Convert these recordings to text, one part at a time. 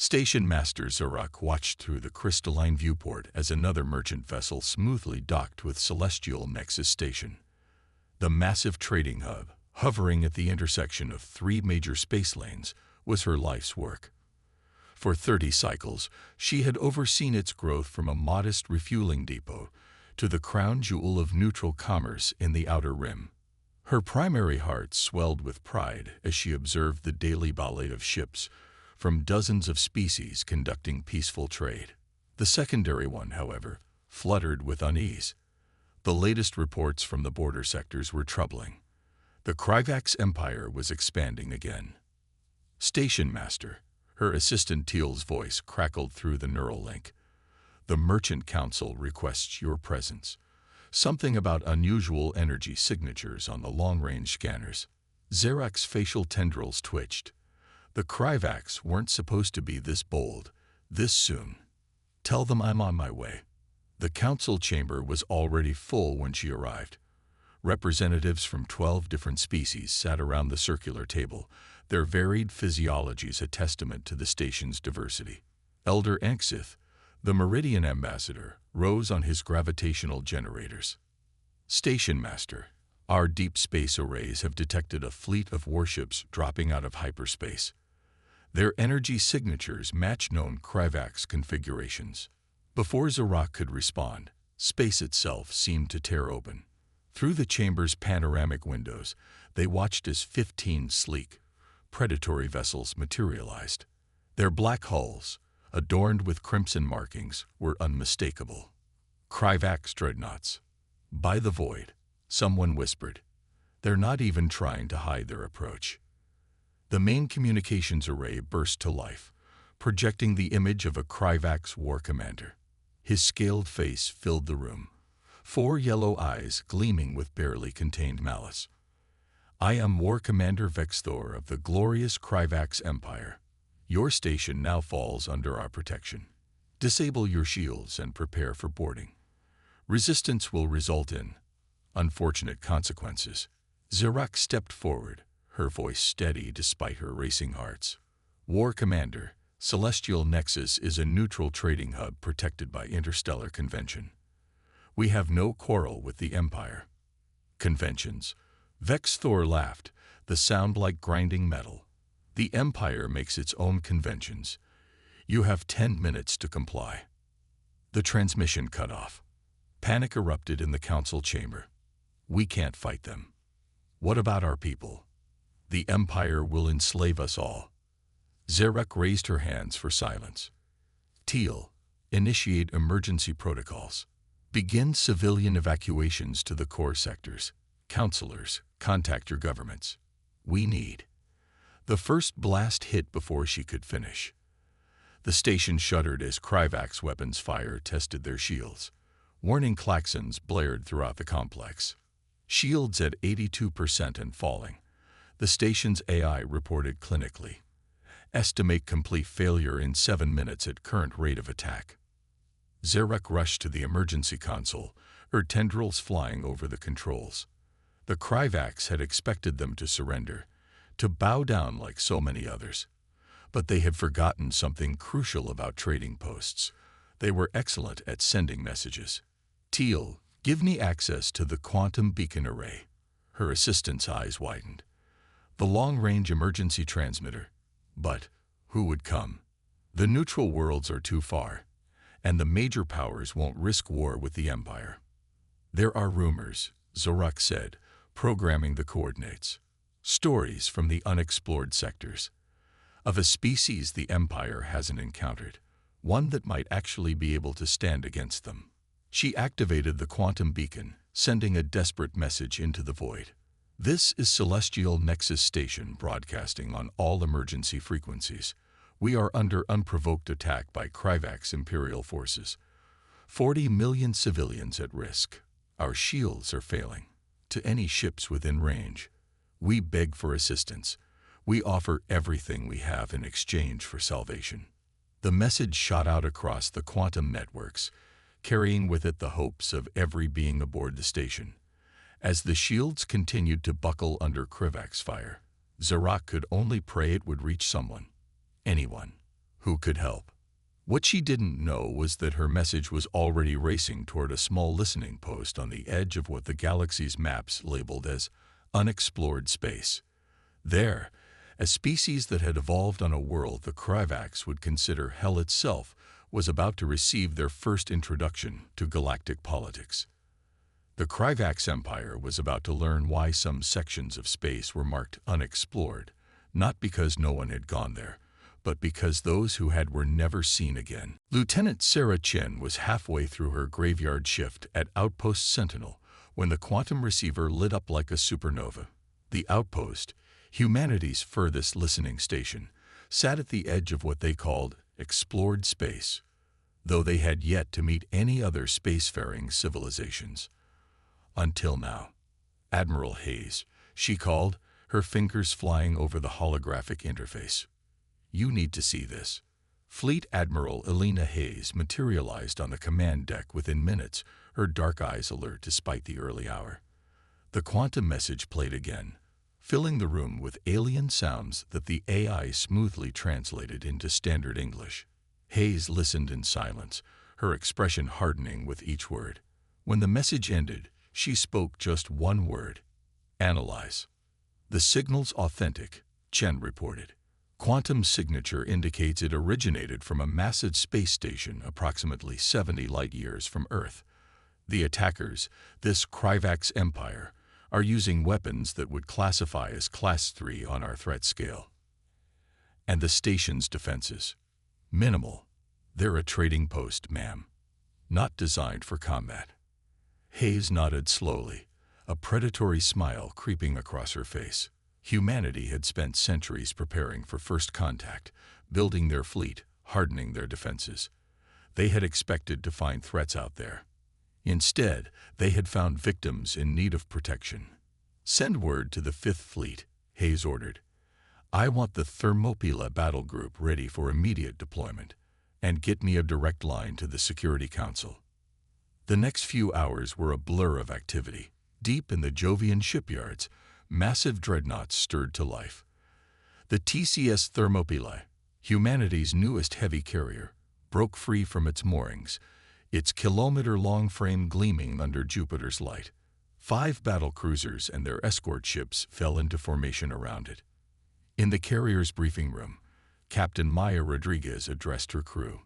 Station Master Zarak watched through the crystalline viewport as another merchant vessel smoothly docked with Celestial Nexus Station. The massive trading hub, hovering at the intersection of three major space lanes, was her life's work. For 30 cycles, she had overseen its growth from a modest refueling depot to the crown jewel of neutral commerce in the Outer Rim. Her primary heart swelled with pride as she observed the daily ballet of ships from dozens of species conducting peaceful trade. The secondary one, however, fluttered with unease. The latest reports from the border sectors were troubling. The Kryvax Empire was expanding again. Station Master, her assistant Teal's voice crackled through the neural link. The Merchant Council requests your presence. Something about unusual energy signatures on the long-range scanners. Zarak's facial tendrils twitched. The Kryvax weren't supposed to be this bold, this soon. Tell them I'm on my way. The council chamber was already full when she arrived. Representatives from 12 different species sat around the circular table, their varied physiologies a testament to the station's diversity. Elder Anxith, the Meridian Ambassador, rose on his gravitational generators. Station Master, our deep space arrays have detected a fleet of warships dropping out of hyperspace. Their energy signatures match known Kryvax configurations. Before Zarak could respond, space itself seemed to tear open. Through the chamber's panoramic windows, they watched as 15 sleek, predatory vessels materialized. Their black hulls, adorned with crimson markings, were unmistakable. Kryvax dreadnoughts. By the void, someone whispered. They're not even trying to hide their approach. The main communications array burst to life, projecting the image of a Kryvax war commander. His scaled face filled the room, 4 yellow eyes gleaming with barely contained malice. I am War Commander Vexthor of the glorious Kryvax Empire. Your station now falls under our protection. Disable your shields and prepare for boarding. Resistance will result in unfortunate consequences. Zarak stepped forward, her voice steady despite her racing hearts. War Commander, Celestial Nexus is a neutral trading hub protected by Interstellar Convention. We have no quarrel with the Empire. Conventions. Vexthor laughed, the sound like grinding metal. The Empire makes its own conventions. You have 10 minutes to comply. The transmission cut off. Panic erupted in the council chamber. We can't fight them. What about our people? The Empire will enslave us all. Zarak raised her hands for silence. Teal, initiate emergency protocols. Begin civilian evacuations to the core sectors. Counselors, contact your governments. We need. The first blast hit before she could finish. The station shuddered as Kryvax weapons fire tested their shields. Warning klaxons blared throughout the complex. Shields at 82% and falling. The station's AI reported clinically. Estimate complete failure in 7 minutes at current rate of attack. Zarak rushed to the emergency console, her tendrils flying over the controls. The Kryvax had expected them to surrender, to bow down like so many others. But they had forgotten something crucial about trading posts. They were excellent at sending messages. Teal, give me access to the quantum beacon array. Her assistant's eyes widened. The long-range emergency transmitter. But who would come? The neutral worlds are too far, and the major powers won't risk war with the Empire. There are rumors, Zarak said, programming the coordinates. Stories from the unexplored sectors. Of a species the Empire hasn't encountered, one that might actually be able to stand against them. She activated the quantum beacon, sending a desperate message into the void. This is Celestial Nexus Station broadcasting on all emergency frequencies. We are under unprovoked attack by Kryvax Imperial forces. 40 million civilians at risk. Our shields are failing. To any ships within range, we beg for assistance. We offer everything we have in exchange for salvation. The message shot out across the quantum networks, carrying with it the hopes of every being aboard the station. As the shields continued to buckle under Kryvax fire, Zarak could only pray it would reach someone. Anyone. Who could help? What she didn't know was that her message was already racing toward a small listening post on the edge of what the galaxy's maps labeled as unexplored space. There, a species that had evolved on a world the Kryvax would consider hell itself was about to receive their first introduction to galactic politics. The Kryvax Empire was about to learn why some sections of space were marked unexplored, not because no one had gone there, but because those who had were never seen again. Lieutenant Sarah Chen was halfway through her graveyard shift at Outpost Sentinel when the quantum receiver lit up like a supernova. The outpost, humanity's furthest listening station, sat at the edge of what they called explored space, though they had yet to meet any other spacefaring civilizations. Until now. Admiral Hayes, she called, her fingers flying over the holographic interface. You need to see this. Fleet Admiral Elena Hayes materialized on the command deck within minutes, her dark eyes alert despite the early hour. The quantum message played again, filling the room with alien sounds that the AI smoothly translated into standard English. Hayes listened in silence, her expression hardening with each word. When the message ended, she spoke just one word: analyze. The signal's authentic, Chen reported. Quantum signature indicates it originated from a massive space station approximately 70 light-years from Earth. The attackers, this Kryvax Empire, are using weapons that would classify as Class 3 on our threat scale. And the station's defenses? Minimal. They're a trading post, ma'am. Not designed for combat. Hayes nodded slowly, a predatory smile creeping across her face. Humanity had spent centuries preparing for first contact, building their fleet, hardening their defenses. They had expected to find threats out there. Instead, they had found victims in need of protection. Send word to the Fifth Fleet, Hayes ordered. I want the Thermopylae battle group ready for immediate deployment, and get me a direct line to the Security Council. The next few hours were a blur of activity. Deep in the Jovian shipyards, massive dreadnoughts stirred to life. The TCS Thermopylae, humanity's newest heavy carrier, broke free from its moorings, its kilometer-long frame gleaming under Jupiter's light. 5 battle cruisers and their escort ships fell into formation around it. In the carrier's briefing room, Captain Maya Rodriguez addressed her crew.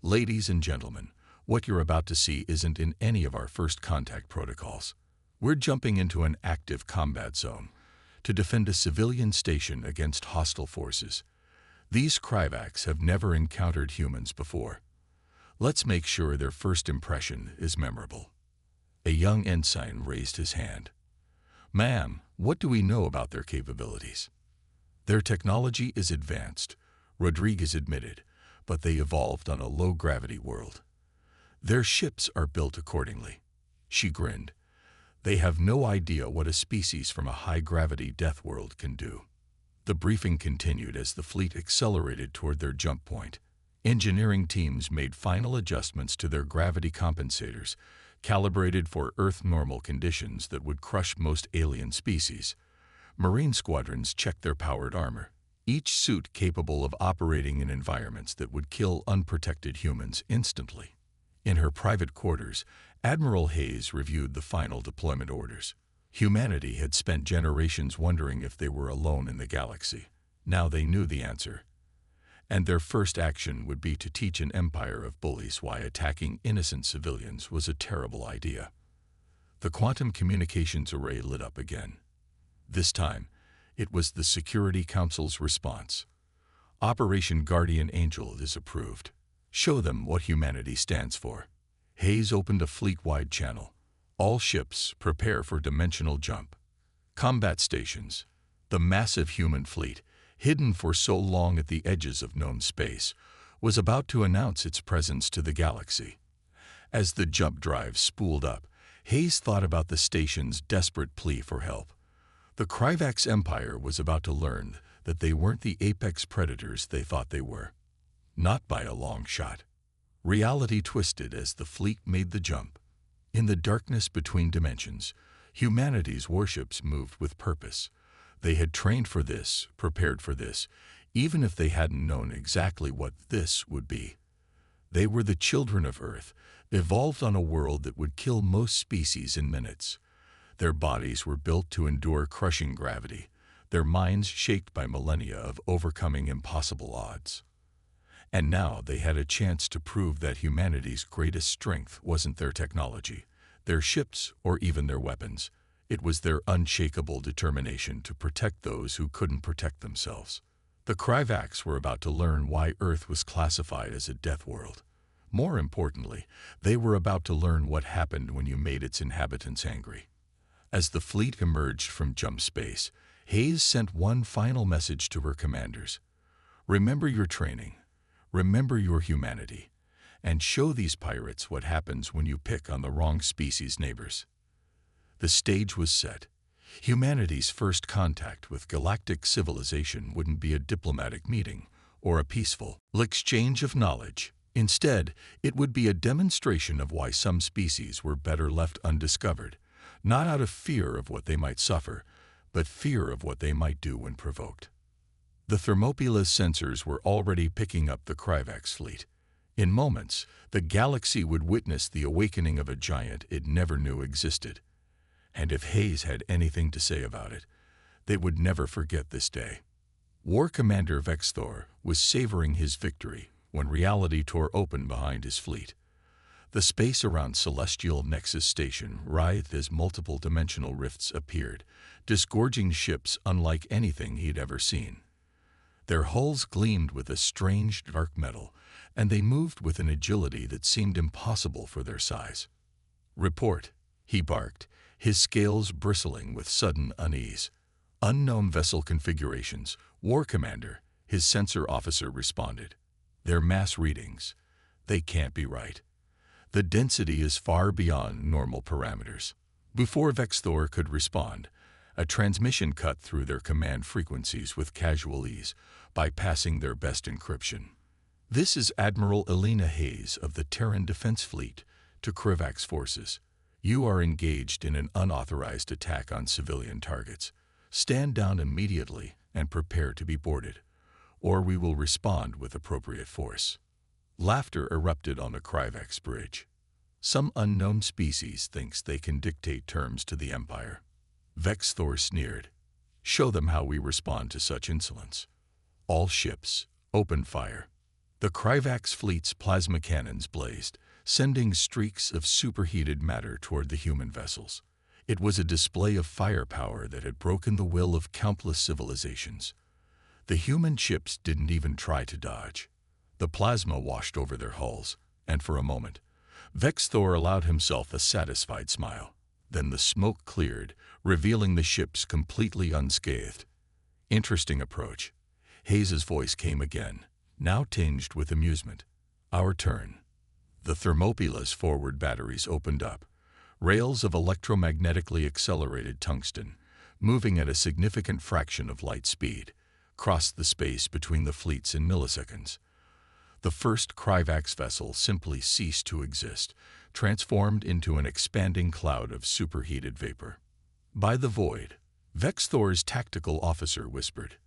Ladies and gentlemen, what you're about to see isn't in any of our first contact protocols. We're jumping into an active combat zone to defend a civilian station against hostile forces. These Kryvax have never encountered humans before. Let's make sure their first impression is memorable. A young ensign raised his hand. Ma'am, what do we know about their capabilities? Their technology is advanced, Rodriguez admitted, but they evolved on a low-gravity world. Their ships are built accordingly. She grinned. They have no idea what a species from a high-gravity Deathworld can do. The briefing continued as the fleet accelerated toward their jump point. Engineering teams made final adjustments to their gravity compensators, calibrated for Earth-normal conditions that would crush most alien species. Marine squadrons checked their powered armor, each suit capable of operating in environments that would kill unprotected humans instantly. In her private quarters, Admiral Hayes reviewed the final deployment orders. Humanity had spent generations wondering if they were alone in the galaxy. Now they knew the answer. And their first action would be to teach an empire of bullies why attacking innocent civilians was a terrible idea. The quantum communications array lit up again. This time, it was the Security Council's response. Operation Guardian Angel is approved. Show them what humanity stands for. Hayes opened a fleet-wide channel. All ships prepare for dimensional jump. Combat stations. The massive human fleet, hidden for so long at the edges of known space, was about to announce its presence to the galaxy. As the jump drive spooled up, Hayes thought about the station's desperate plea for help. The Kryvax Empire was about to learn that they weren't the apex predators they thought they were. Not by a long shot. Reality twisted as the fleet made the jump. In the darkness between dimensions, humanity's warships moved with purpose. They had trained for this, prepared for this, even if they hadn't known exactly what this would be. They were the children of Earth, evolved on a world that would kill most species in minutes. Their bodies were built to endure crushing gravity, their minds shaped by millennia of overcoming impossible odds. And now they had a chance to prove that humanity's greatest strength wasn't their technology, their ships, or even their weapons. It was their unshakable determination to protect those who couldn't protect themselves. The Kryvax were about to learn why Earth was classified as a death world. More importantly, they were about to learn what happened when you made its inhabitants angry. As the fleet emerged from jump space, Hayes sent one final message to her commanders. Remember your training, remember your humanity, and show these pirates what happens when you pick on the wrong species' neighbors. The stage was set. Humanity's first contact with galactic civilization wouldn't be a diplomatic meeting or a peaceful exchange of knowledge. Instead, it would be a demonstration of why some species were better left undiscovered, not out of fear of what they might suffer, but fear of what they might do when provoked. The Thermopyla's sensors were already picking up the Kryvax fleet. In moments, the galaxy would witness the awakening of a giant it never knew existed. And if Hayes had anything to say about it, they would never forget this day. War Commander Vexthor was savoring his victory when reality tore open behind his fleet. The space around Celestial Nexus Station writhed as multiple dimensional rifts appeared, disgorging ships unlike anything he'd ever seen. Their hulls gleamed with a strange dark metal, and they moved with an agility that seemed impossible for their size. "Report," he barked, his scales bristling with sudden unease. "Unknown vessel configurations, War Commander," his sensor officer responded. "They're mass readings. They can't be right. The density is far beyond normal parameters." Before Vexthor could respond, a transmission cut through their command frequencies with casual ease, bypassing their best encryption. "This is Admiral Elena Hayes of the Terran Defense Fleet to Kryvax forces. You are engaged in an unauthorized attack on civilian targets. Stand down immediately and prepare to be boarded, or we will respond with appropriate force." Laughter erupted on the Kryvax bridge. Some unknown species thinks they can dictate terms to the Empire. Vexthor sneered. "Show them how we respond to such insolence. All ships, open fire." The Kryvax fleet's plasma cannons blazed, sending streaks of superheated matter toward the human vessels. It was a display of firepower that had broken the will of countless civilizations. The human ships didn't even try to dodge. The plasma washed over their hulls, and for a moment, Vexthor allowed himself a satisfied smile. Then the smoke cleared, revealing the ships completely unscathed. "Interesting approach." Hayes's voice came again, now tinged with amusement. "Our turn." The Thermopyla's forward batteries opened up, rails of electromagnetically accelerated tungsten, moving at a significant fraction of light speed, crossed the space between the fleets in milliseconds. The first Kryvax vessel simply ceased to exist, transformed into an expanding cloud of superheated vapor. "By the void," Vexthor's tactical officer whispered.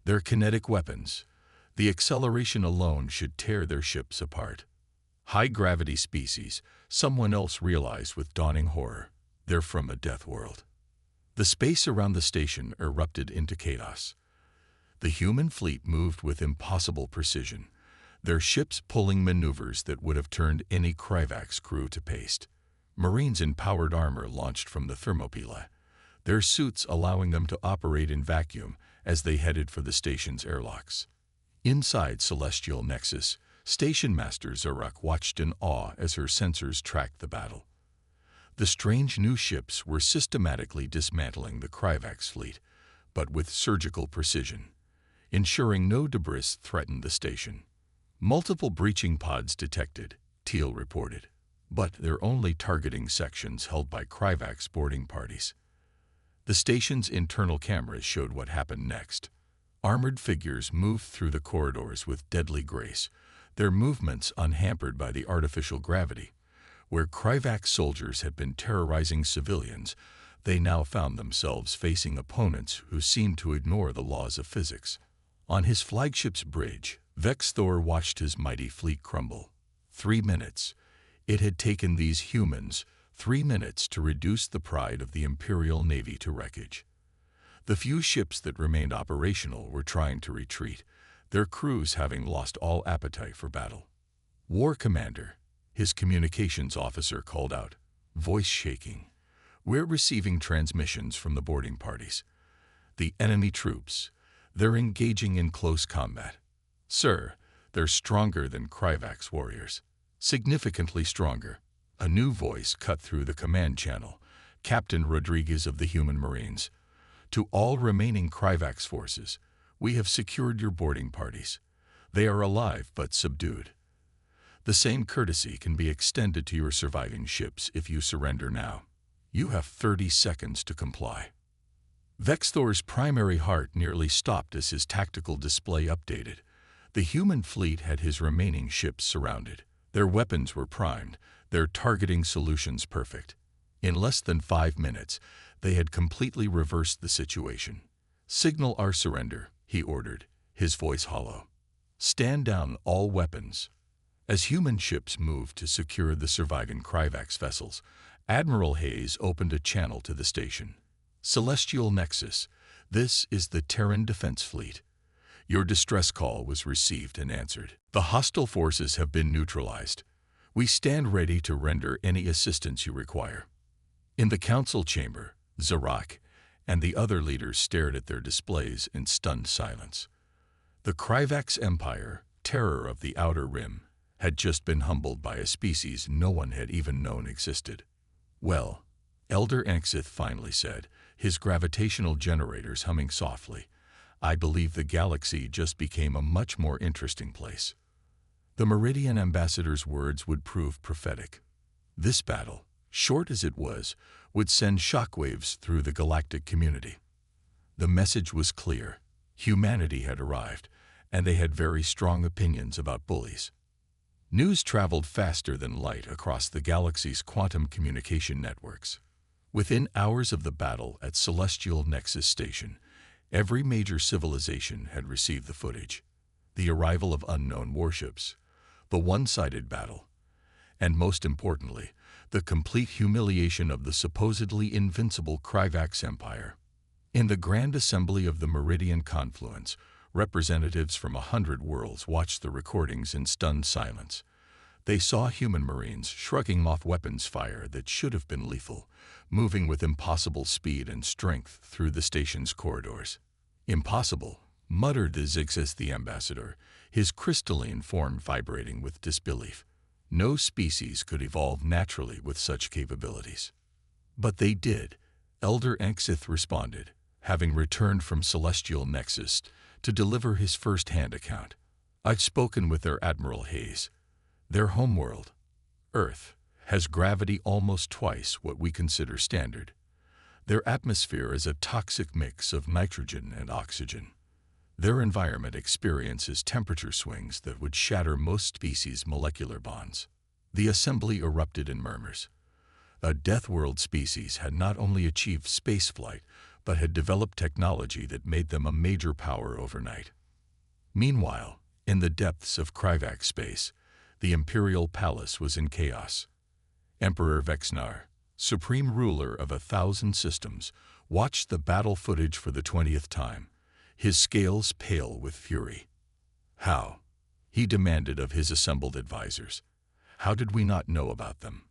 "They're kinetic weapons. The acceleration alone should tear their ships apart." "High-gravity species," someone else realized with dawning horror. "They're from a death world." The space around the station erupted into chaos. The human fleet moved with impossible precision, their ships pulling maneuvers that would have turned any Kryvax crew to paste. Marines in powered armor launched from the Thermopylae, their suits allowing them to operate in vacuum as they headed for the station's airlocks. Inside Celestial Nexus, Station Master Zaruk watched in awe as her sensors tracked the battle. The strange new ships were systematically dismantling the Kryvax fleet, but with surgical precision, ensuring no debris threatened the station. "Multiple breaching pods detected," Teal reported, "but they're only targeting sections held by Kryvax boarding parties." The station's internal cameras showed what happened next. Armored figures moved through the corridors with deadly grace, their movements unhampered by the artificial gravity. Where Kryvax soldiers had been terrorizing civilians, they now found themselves facing opponents who seemed to ignore the laws of physics. On his flagship's bridge, Vexthor watched his mighty fleet crumble. 3 minutes. It had taken these humans 3 minutes to reduce the pride of the Imperial Navy to wreckage. The few ships that remained operational were trying to retreat, their crews having lost all appetite for battle. "War Commander," his communications officer called out, voice shaking. "We're receiving transmissions from the boarding parties. The enemy troops, they're engaging in close combat. Sir, they're stronger than Kryvak's warriors. Significantly stronger." A new voice cut through the command channel. "Captain Rodriguez of the Human Marines. To all remaining Kryvak's forces, we have secured your boarding parties. They are alive but subdued. The same courtesy can be extended to your surviving ships if you surrender now. You have 30 seconds to comply." Vexthor's primary heart nearly stopped as his tactical display updated. The human fleet had his remaining ships surrounded. Their weapons were primed, their targeting solutions perfect. In less than 5 minutes, they had completely reversed the situation. "Signal our surrender," he ordered, his voice hollow. "Stand down all weapons." As human ships moved to secure the surviving Kryvak's vessels, Admiral Hayes opened a channel to the station. "Celestial Nexus, this is the Terran Defense Fleet. Your distress call was received and answered. The hostile forces have been neutralized. We stand ready to render any assistance you require." In the council chamber, Zarak and the other leaders stared at their displays in stunned silence. The Kryvak's empire, terror of the Outer Rim, had just been humbled by a species no one had even known existed. "Well," Elder Anxith finally said, his gravitational generators humming softly, "I believe the galaxy just became a much more interesting place." The Meridian ambassador's words would prove prophetic. This battle, short as it was, would send shockwaves through the galactic community. The message was clear. Humanity had arrived, and they had very strong opinions about bullies. News traveled faster than light across the galaxy's quantum communication networks. Within hours of the battle at Celestial Nexus Station, every major civilization had received the footage. The arrival of unknown warships, the one-sided battle, and most importantly, the complete humiliation of the supposedly invincible Kryvak's empire. In the Grand Assembly of the Meridian Confluence, representatives from 100 worlds watched the recordings in stunned silence. They saw human Marines shrugging off weapons fire that should have been lethal, moving with impossible speed and strength through the station's corridors. "Impossible," muttered the Zixis the ambassador, his crystalline form vibrating with disbelief. No species could evolve naturally with such capabilities. "But they did," Elder Anxith responded, having returned from Celestial Nexus to deliver his first-hand account. "I've spoken with their Admiral Hayes. Their homeworld, Earth, has gravity almost twice what we consider standard. Their atmosphere is a toxic mix of nitrogen and oxygen. Their environment experiences temperature swings that would shatter most species' molecular bonds." The assembly erupted in murmurs. A Deathworld species had not only achieved spaceflight, but had developed technology that made them a major power overnight. Meanwhile, in the depths of Kryvak space, the Imperial Palace was in chaos. Emperor Vexnar, supreme ruler of 1,000 systems, watched the battle footage for the 20th time, his scales pale with fury. "How?" he demanded of his assembled advisors. "How did we not know about them?"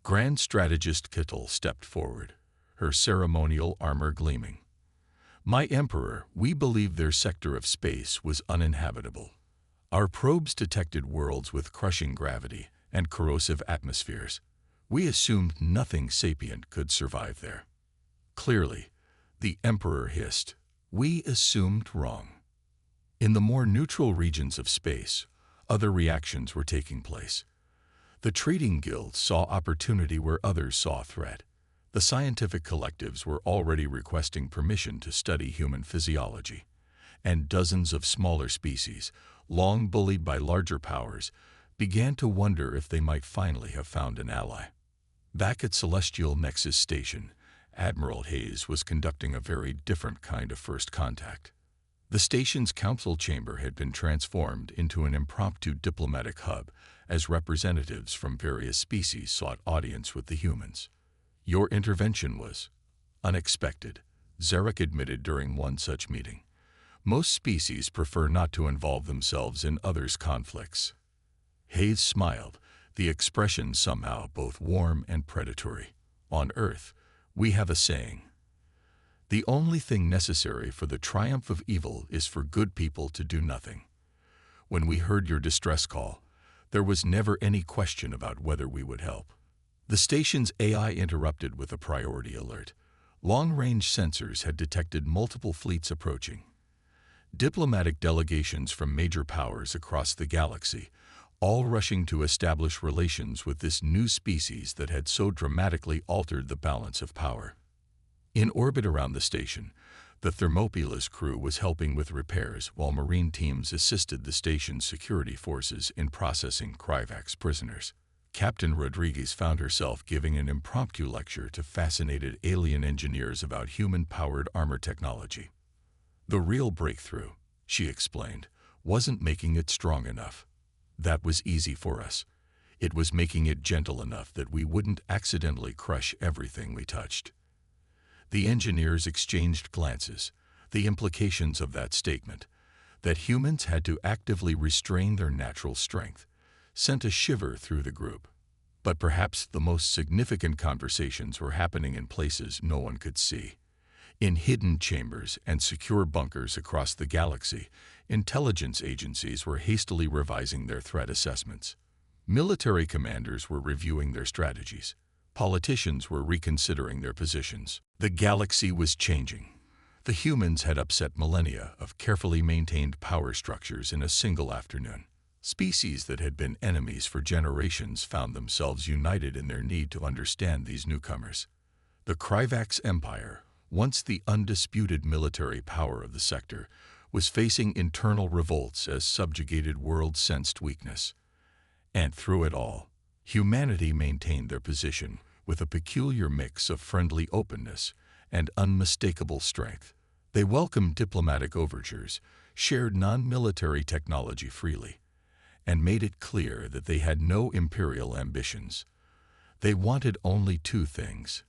Grand Strategist Kittel stepped forward, her ceremonial armor gleaming. "My Emperor, we believed their sector of space was uninhabitable. Our probes detected worlds with crushing gravity and corrosive atmospheres. We assumed nothing sapient could survive there." Clearly, the Emperor hissed, "We assumed wrong." In the more neutral regions of space, other reactions were taking place. The trading guilds saw opportunity where others saw threat. The scientific collectives were already requesting permission to study human physiology, and dozens of smaller species, long bullied by larger powers, began to wonder if they might finally have found an ally. Back at Celestial Nexus Station, Admiral Hayes was conducting a very different kind of first contact. The station's council chamber had been transformed into an impromptu diplomatic hub as representatives from various species sought audience with the humans. Your intervention was unexpected, Zarek admitted during one such meeting. Most species prefer not to involve themselves in others' conflicts. Hayes smiled, the expression somehow both warm and predatory. On Earth, we have a saying: the only thing necessary for the triumph of evil is for good people to do nothing. When we heard your distress call, there was never any question about whether we would help. The station's AI interrupted with a priority alert. Long-range sensors had detected multiple fleets approaching. Diplomatic delegations from major powers across the galaxy, all rushing to establish relations with this new species that had so dramatically altered the balance of power. In orbit around the station, the Thermopila's crew was helping with repairs while Marine teams assisted the station's security forces in processing Kryvax prisoners. Captain Rodriguez found herself giving an impromptu lecture to fascinated alien engineers about human-powered armor technology. The real breakthrough, she explained, wasn't making it strong enough. That was easy for us. It was making it gentle enough that we wouldn't accidentally crush everything we touched. The engineers exchanged glances. The implications of that statement, that humans had to actively restrain their natural strength, sent a shiver through the group. But perhaps the most significant conversations were happening in places no one could see. In hidden chambers and secure bunkers across the galaxy, intelligence agencies were hastily revising their threat assessments. Military commanders were reviewing their strategies. Politicians were reconsidering their positions. The galaxy was changing. The humans had upset millennia of carefully maintained power structures in a single afternoon. Species that had been enemies for generations found themselves united in their need to understand these newcomers. The Kryvax Empire, once the undisputed military power of the sector, was facing internal revolts as subjugated worlds sensed weakness. And through it all, humanity maintained their position with a peculiar mix of friendly openness and unmistakable strength. They welcomed diplomatic overtures, shared non-military technology freely, and made it clear that they had no imperial ambitions. They wanted only two things: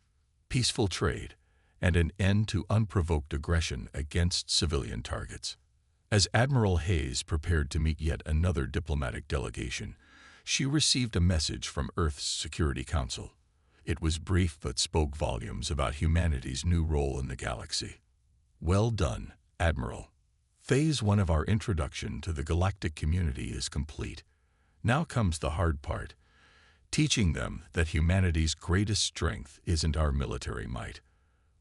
peaceful trade and an end to unprovoked aggression against civilian targets. As Admiral Hayes prepared to meet yet another diplomatic delegation, she received a message from Earth's Security Council. It was brief but spoke volumes about humanity's new role in the galaxy. Well done, Admiral. Phase 1 of our introduction to the galactic community is complete. Now comes the hard part, teaching them that humanity's greatest strength isn't our military might,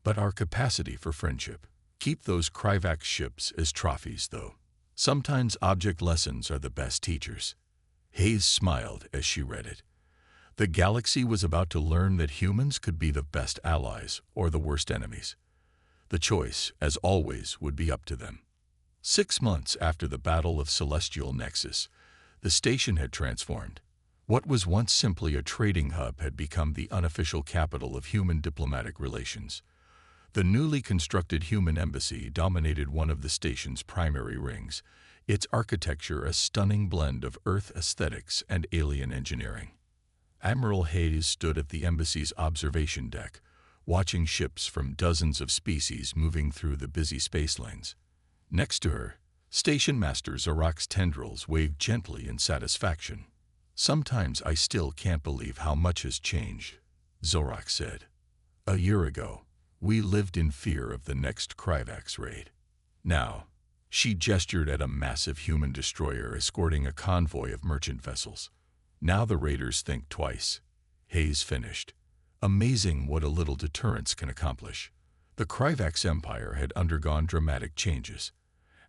but our capacity for friendship. Keep those Kryvax ships as trophies, though. Sometimes object lessons are the best teachers. Hayes smiled as she read it. The galaxy was about to learn that humans could be the best allies or the worst enemies. The choice, as always, would be up to them. 6 months after the Battle of Celestial Nexus, the station had transformed. What was once simply a trading hub had become the unofficial capital of human diplomatic relations. The newly constructed human embassy dominated one of the station's primary rings, its architecture a stunning blend of Earth aesthetics and alien engineering. Admiral Hayes stood at the embassy's observation deck, watching ships from dozens of species moving through the busy space lanes. Next to her, Station Master Zorak's tendrils waved gently in satisfaction. "Sometimes I still can't believe how much has changed," Zorak said. "A year ago, we lived in fear of the next Kryvax raid. Now," she gestured at a massive human destroyer escorting a convoy of merchant vessels. "Now the raiders think twice." Hayes finished. Amazing what a little deterrence can accomplish. The Kryvax Empire had undergone dramatic changes.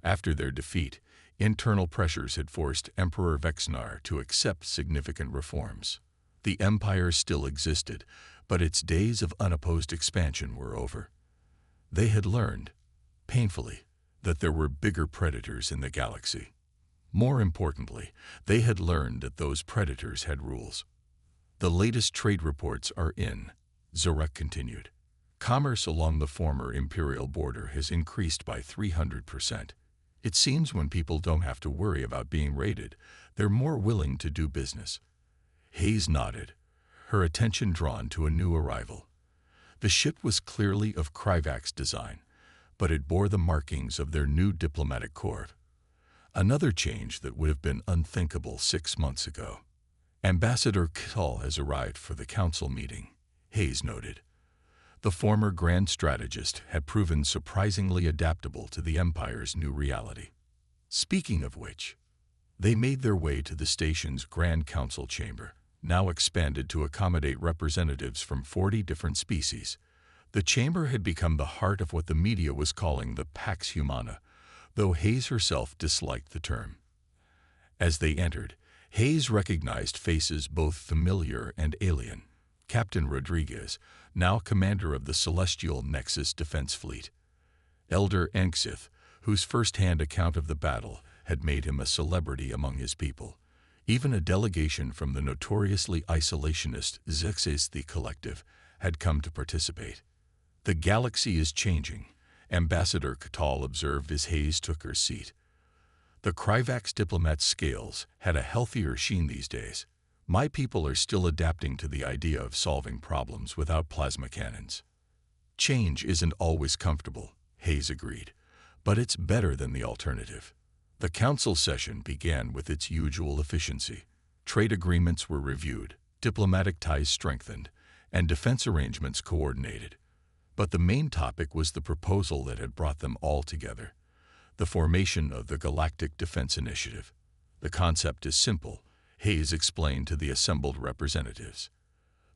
After their defeat, internal pressures had forced Emperor Vexnar to accept significant reforms. The empire still existed, but its days of unopposed expansion were over. They had learned, painfully, that there were bigger predators in the galaxy. More importantly, they had learned that those predators had rules. "The latest trade reports are in," Zorak continued. "Commerce along the former imperial border has increased by 300%. It seems when people don't have to worry about being raided, they're more willing to do business. Hayes nodded, her attention drawn to a new arrival. The ship was clearly of Kryvak's design, but it bore the markings of their new diplomatic corps. Another change that would have been unthinkable 6 months ago. Ambassador K'tal has arrived for the council meeting, Hayes noted. The former grand strategist had proven surprisingly adaptable to the Empire's new reality. Speaking of which, they made their way to the station's Grand Council chamber, now expanded to accommodate representatives from 40 different species. The chamber had become the heart of what the media was calling the Pax Humana, though Hayes herself disliked the term. As they entered, Hayes recognized faces both familiar and alien. Captain Rodriguez, now commander of the Celestial Nexus Defense Fleet. Elder Enxith, whose first-hand account of the battle had made him a celebrity among his people. Even a delegation from the notoriously isolationist Zexes the Collective had come to participate. The galaxy is changing, Ambassador K'tal observed as Hayes took her seat. The Kryvak's diplomat's scales had a healthier sheen these days. My people are still adapting to the idea of solving problems without plasma cannons. Change isn't always comfortable, Hayes agreed, but it's better than the alternative. The council session began with its usual efficiency. Trade agreements were reviewed, diplomatic ties strengthened, and defense arrangements coordinated. But the main topic was the proposal that had brought them all together, the formation of the Galactic Defense Initiative. The concept is simple, Hayes explained to the assembled representatives.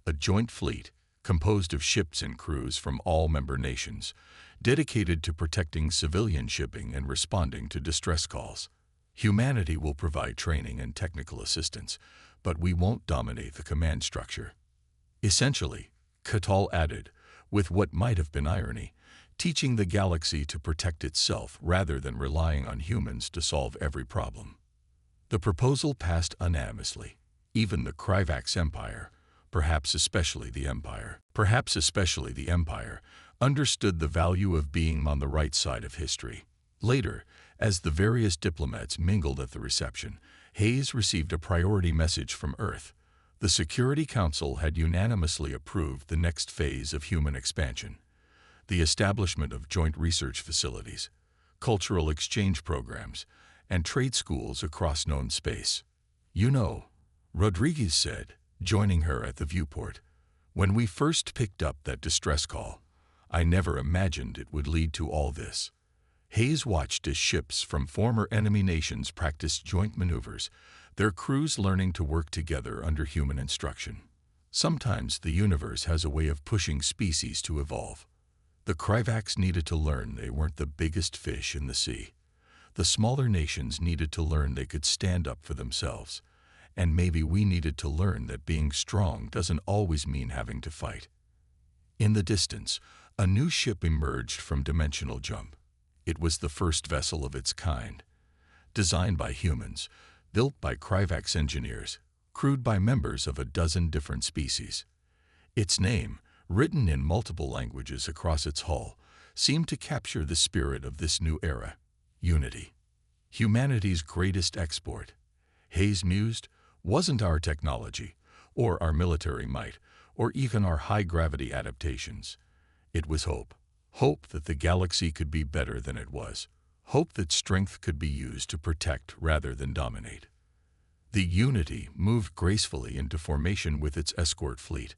A joint fleet, composed of ships and crews from all member nations, dedicated to protecting civilian shipping and responding to distress calls. Humanity will provide training and technical assistance, but we won't dominate the command structure. Essentially, K'tal added, with what might have been irony, teaching the galaxy to protect itself rather than relying on humans to solve every problem. The proposal passed unanimously. Even the Kryvak's Empire, perhaps especially the Empire, understood the value of being on the right side of history. Later, as the various diplomats mingled at the reception, Hayes received a priority message from Earth. The Security Council had unanimously approved the next phase of human expansion, the establishment of joint research facilities, cultural exchange programs, and trade schools across known space. You know, Rodriguez said, joining her at the viewport, when we first picked up that distress call, I never imagined it would lead to all this. Hayes watched as ships from former enemy nations practiced joint maneuvers, their crews learning to work together under human instruction. Sometimes the universe has a way of pushing species to evolve. The Kryvaks needed to learn they weren't the biggest fish in the sea. The smaller nations needed to learn they could stand up for themselves. And maybe we needed to learn that being strong doesn't always mean having to fight. In the distance, a new ship emerged from Dimensional Jump. It was the first vessel of its kind. Designed by humans, built by Kryvak's engineers, crewed by members of a dozen different species. Its name, written in multiple languages across its hull, seemed to capture the spirit of this new era. Unity. Humanity's greatest export, Hayes mused, wasn't our technology, or our military might, or even our high-gravity adaptations. It was hope. Hope that the galaxy could be better than it was. Hope that strength could be used to protect rather than dominate. The Unity moved gracefully into formation with its escort fleet.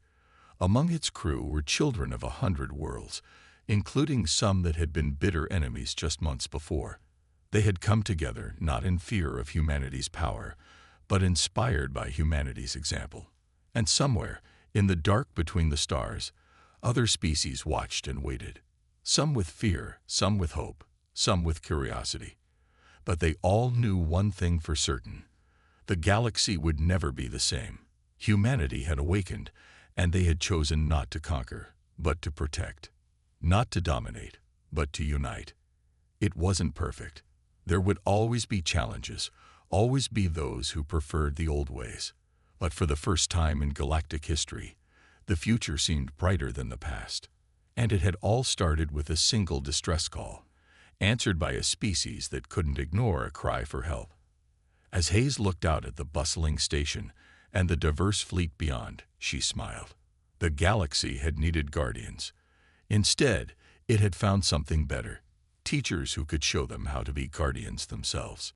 Among its crew were children of 100 worlds, including some that had been bitter enemies just months before. They had come together not in fear of humanity's power, but inspired by humanity's example. And somewhere, in the dark between the stars, other species watched and waited. Some with fear, some with hope, some with curiosity. But they all knew one thing for certain. The galaxy would never be the same. Humanity had awakened, and they had chosen not to conquer, but to protect. Not to dominate, but to unite. It wasn't perfect. There would always be challenges, always be those who preferred the old ways. But for the first time in galactic history, the future seemed brighter than the past. And it had all started with a single distress call. answered by a species that couldn't ignore a cry for help. As Hayes looked out at the bustling station and the diverse fleet beyond, she smiled. The galaxy had needed guardians. Instead, it had found something better, teachers who could show them how to be guardians themselves.